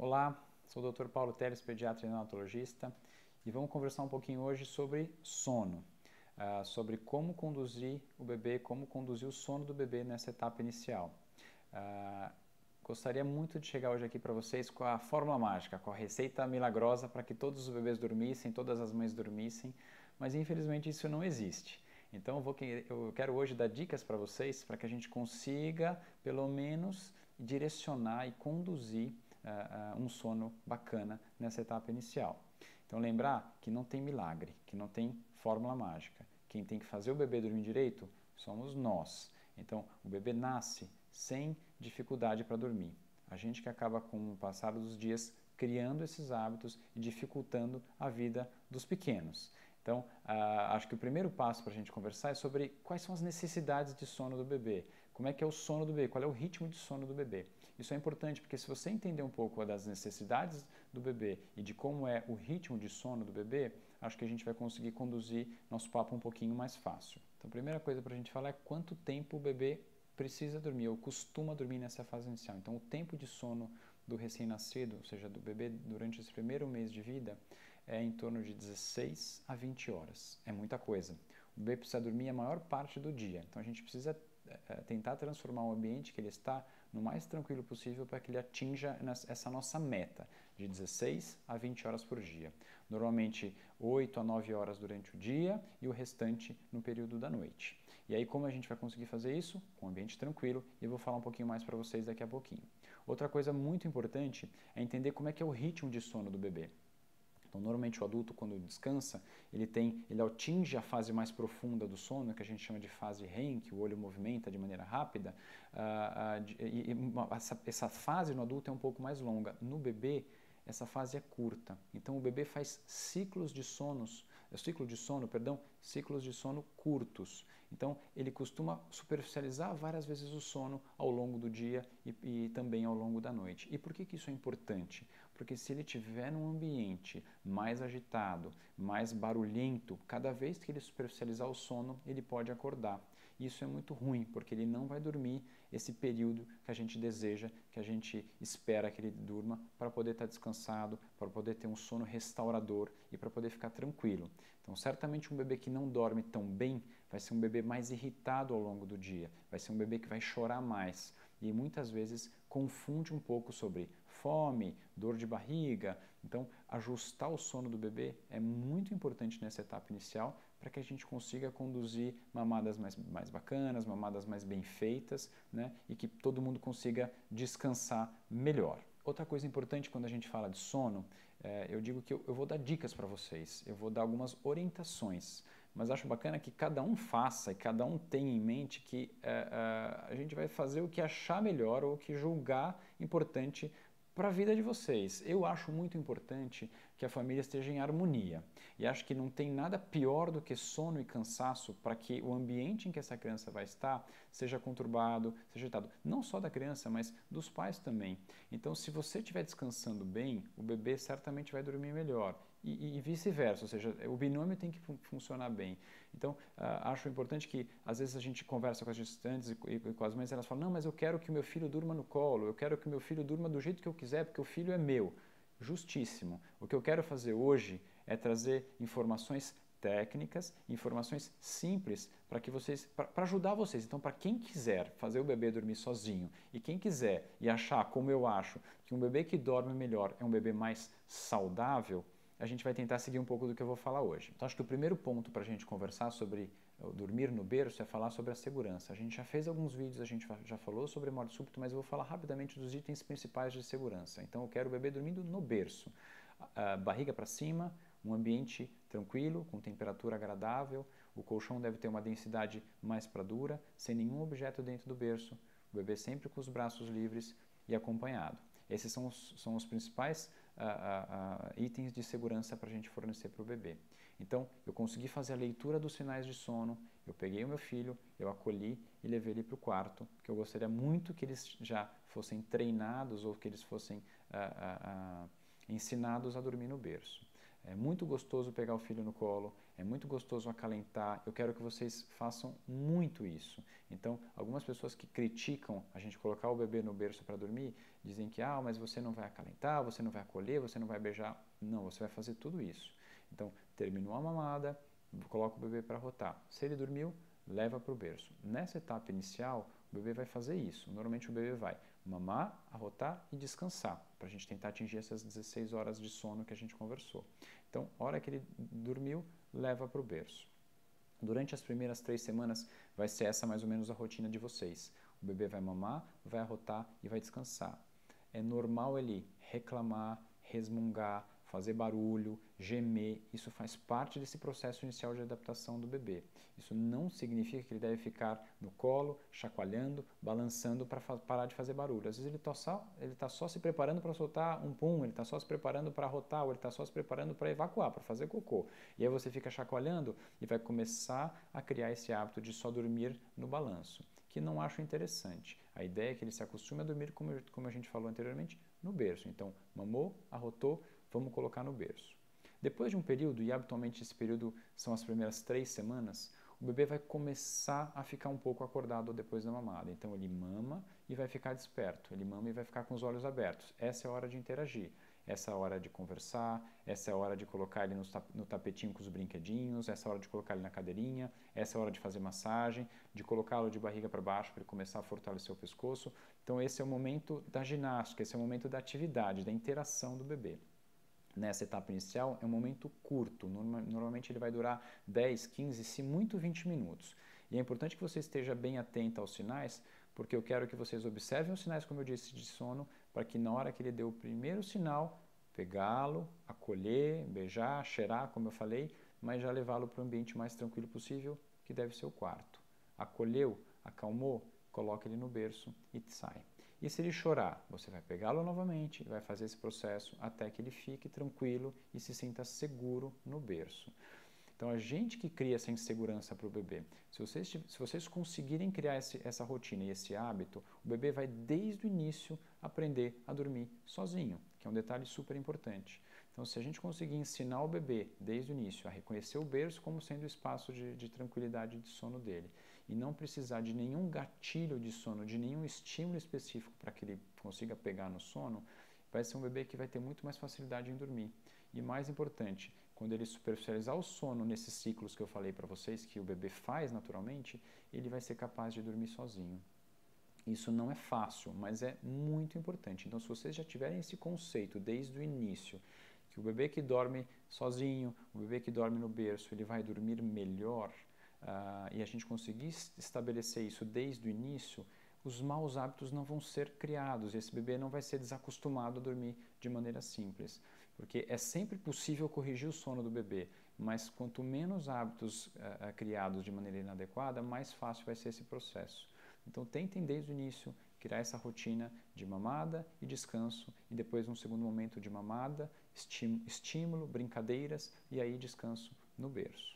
Olá, sou o Dr. Paulo Teles, pediatra e neonatologista, e vamos conversar um pouquinho hoje sobre sono, sobre como conduzir o bebê, como conduzir o sono do bebê nessa etapa inicial. Gostaria muito de chegar hoje aqui para vocês com a fórmula mágica, com a receita milagrosa para que todos os bebês dormissem, todas as mães dormissem, mas infelizmente isso não existe. Então eu quero hoje dar dicas para vocês para que a gente consiga, pelo menos, direcionar e conduzir um sono bacana nessa etapa inicial. Então lembrar que não tem milagre, que não tem fórmula mágica. Quem tem que fazer o bebê dormir direito somos nós. Então o bebê nasce sem dificuldade para dormir. A gente que acaba com o passar dos dias criando esses hábitos e dificultando a vida dos pequenos. Então, acho que o primeiro passo para a gente conversar é sobre quais são as necessidades de sono do bebê. Como é que é o sono do bebê? Qual é o ritmo de sono do bebê? Isso é importante porque se você entender um pouco das necessidades do bebê e de como é o ritmo de sono do bebê, acho que a gente vai conseguir conduzir nosso papo um pouquinho mais fácil. Então, a primeira coisa para a gente falar é quanto tempo o bebê precisa dormir ou costuma dormir nessa fase inicial. Então, o tempo de sono do recém-nascido, ou seja, do bebê durante esse primeiro mês de vida, é em torno de 16 a 20 horas. É muita coisa. O bebê precisa dormir a maior parte do dia. Então a gente precisa tentar transformar o ambiente que ele está no mais tranquilo possível para que ele atinja essa nossa meta de 16 a 20 horas por dia. Normalmente 8 a 9 horas durante o dia e o restante no período da noite. E aí como a gente vai conseguir fazer isso? Com um ambiente tranquilo, e eu vou falar um pouquinho mais para vocês daqui a pouquinho. Outra coisa muito importante é entender como é que é o ritmo de sono do bebê. Então, normalmente o adulto, quando descansa, ele atinge a fase mais profunda do sono, que a gente chama de fase REM, que o olho movimenta de maneira rápida, essa fase no adulto é um pouco mais longa. No bebê, essa fase é curta. Então, o bebê faz ciclos de sono curtos. Então, ele costuma superficializar várias vezes o sono ao longo do dia e também ao longo da noite. E por que isso é importante? Porque se ele estiver num ambiente mais agitado, mais barulhento, cada vez que ele superficializar o sono, ele pode acordar. Isso é muito ruim, porque ele não vai dormir esse período que a gente deseja, que a gente espera que ele durma para poder estar descansado, para poder ter um sono restaurador e para poder ficar tranquilo. Então, certamente um bebê que não dorme tão bem vai ser um bebê mais irritado ao longo do dia, vai ser um bebê que vai chorar mais e muitas vezes confunde um pouco sobre fome, dor de barriga. Então, ajustar o sono do bebê é muito importante nessa etapa inicial para que a gente consiga conduzir mamadas mais bacanas, mamadas mais bem feitas, né? E que todo mundo consiga descansar melhor. Outra coisa importante quando a gente fala de sono, eu digo que eu vou dar dicas para vocês, eu vou dar algumas orientações, mas acho bacana que cada um faça e cada um tenha em mente que a gente vai fazer o que achar melhor ou o que julgar importante para a vida de vocês. Eu acho muito importante que a família esteja em harmonia e acho que não tem nada pior do que sono e cansaço para que o ambiente em que essa criança vai estar seja conturbado, seja agitado. Não só da criança, mas dos pais também. Então, se você estiver descansando bem, o bebê certamente vai dormir melhor. E vice-versa, ou seja, o binômio tem que funcionar bem. Então, acho importante que, às vezes, a gente conversa com as gestantes e com as mães, elas falam, não, mas eu quero que o meu filho durma no colo, eu quero que o meu filho durma do jeito que eu quiser, porque o filho é meu. Justíssimo. O que eu quero fazer hoje é trazer informações técnicas, informações simples para que vocês, para ajudar vocês. Então, para quem quiser fazer o bebê dormir sozinho e quem quiser e achar, como eu acho, que um bebê que dorme melhor é um bebê mais saudável, a gente vai tentar seguir um pouco do que eu vou falar hoje. Então, acho que o primeiro ponto para a gente conversar sobre dormir no berço é falar sobre a segurança. A gente já fez alguns vídeos, a gente já falou sobre morte súbita, mas eu vou falar rapidamente dos itens principais de segurança. Então, eu quero o bebê dormindo no berço. Barriga para cima, um ambiente tranquilo, com temperatura agradável, o colchão deve ter uma densidade mais para dura, sem nenhum objeto dentro do berço, o bebê sempre com os braços livres e acompanhado. Esses são os principais itens de segurança para a gente fornecer para o bebê. Então, eu consegui fazer a leitura dos sinais de sono, eu peguei o meu filho, eu acolhi e levei ele para o quarto, porque eu gostaria muito que eles já fossem treinados ou que eles fossem ensinados a dormir no berço. É muito gostoso pegar o filho no colo, é muito gostoso acalentar. Eu quero que vocês façam muito isso. Então, algumas pessoas que criticam a gente colocar o bebê no berço para dormir, dizem que, mas você não vai acalentar, você não vai acolher, você não vai beijar. Não, você vai fazer tudo isso. Então, terminou a mamada, coloca o bebê para rotar. Se ele dormiu, leva para o berço. Nessa etapa inicial, o bebê vai fazer isso. Normalmente o bebê vai mamar, arrotar e descansar, para a gente tentar atingir essas 16 horas de sono que a gente conversou. Então, a hora que ele dormiu, leva para o berço. Durante as primeiras 3 semanas, vai ser essa mais ou menos a rotina de vocês. O bebê vai mamar, vai arrotar e vai descansar. É normal ele reclamar, resmungar, fazer barulho, gemer. Isso faz parte desse processo inicial de adaptação do bebê. Isso não significa que ele deve ficar no colo, chacoalhando, balançando para parar de fazer barulho. Às vezes ele está só se preparando para soltar um pum, ele está só se preparando para arrotar, ou ele está só se preparando para evacuar, para fazer cocô. E aí você fica chacoalhando e vai começar a criar esse hábito de só dormir no balanço, que não acho interessante. A ideia é que ele se acostume a dormir, como a gente falou anteriormente, no berço. Então, mamou, arrotou, vamos colocar no berço. Depois de um período, e habitualmente esse período são as primeiras 3 semanas, o bebê vai começar a ficar um pouco acordado depois da mamada. Então ele mama e vai ficar desperto, ele mama e vai ficar com os olhos abertos. Essa é a hora de interagir, essa é a hora de conversar, essa é a hora de colocar ele no tapetinho com os brinquedinhos, essa é a hora de colocar ele na cadeirinha, essa é a hora de fazer massagem, de colocá-lo de barriga para baixo para ele começar a fortalecer o pescoço. Então esse é o momento da ginástica, esse é o momento da atividade, da interação do bebê. Nessa etapa inicial é um momento curto, normalmente ele vai durar 10, 15, se muito 20 minutos. E é importante que você esteja bem atento aos sinais, porque eu quero que vocês observem os sinais, como eu disse, de sono, para que na hora que ele deu o primeiro sinal, pegá-lo, acolher, beijar, cheirar, como eu falei, mas já levá-lo para o ambiente mais tranquilo possível, que deve ser o quarto. Acolheu, acalmou, coloca ele no berço e sai. E se ele chorar, você vai pegá-lo novamente e vai fazer esse processo até que ele fique tranquilo e se sinta seguro no berço. Então, a gente que cria essa insegurança para o bebê, se vocês conseguirem criar essa rotina e esse hábito, o bebê vai desde o início aprender a dormir sozinho, que é um detalhe super importante. Então, se a gente conseguir ensinar o bebê desde o início a reconhecer o berço como sendo o espaço de tranquilidade e de sono dele, e não precisar de nenhum gatilho de sono, de nenhum estímulo específico para que ele consiga pegar no sono, vai ser um bebê que vai ter muito mais facilidade em dormir. E mais importante, quando ele superficializar o sono nesses ciclos que eu falei para vocês, que o bebê faz naturalmente, ele vai ser capaz de dormir sozinho. Isso não é fácil, mas é muito importante. Então, se vocês já tiverem esse conceito desde o início, que o bebê que dorme sozinho, o bebê que dorme no berço, ele vai dormir melhor, e a gente conseguir estabelecer isso desde o início, os maus hábitos não vão ser criados, e esse bebê não vai ser desacostumado a dormir de maneira simples. Porque é sempre possível corrigir o sono do bebê, mas quanto menos hábitos criados de maneira inadequada, mais fácil vai ser esse processo. Então tentem desde o início criar essa rotina de mamada e descanso, e depois um segundo momento de mamada, estímulo, brincadeiras, e aí descanso no berço.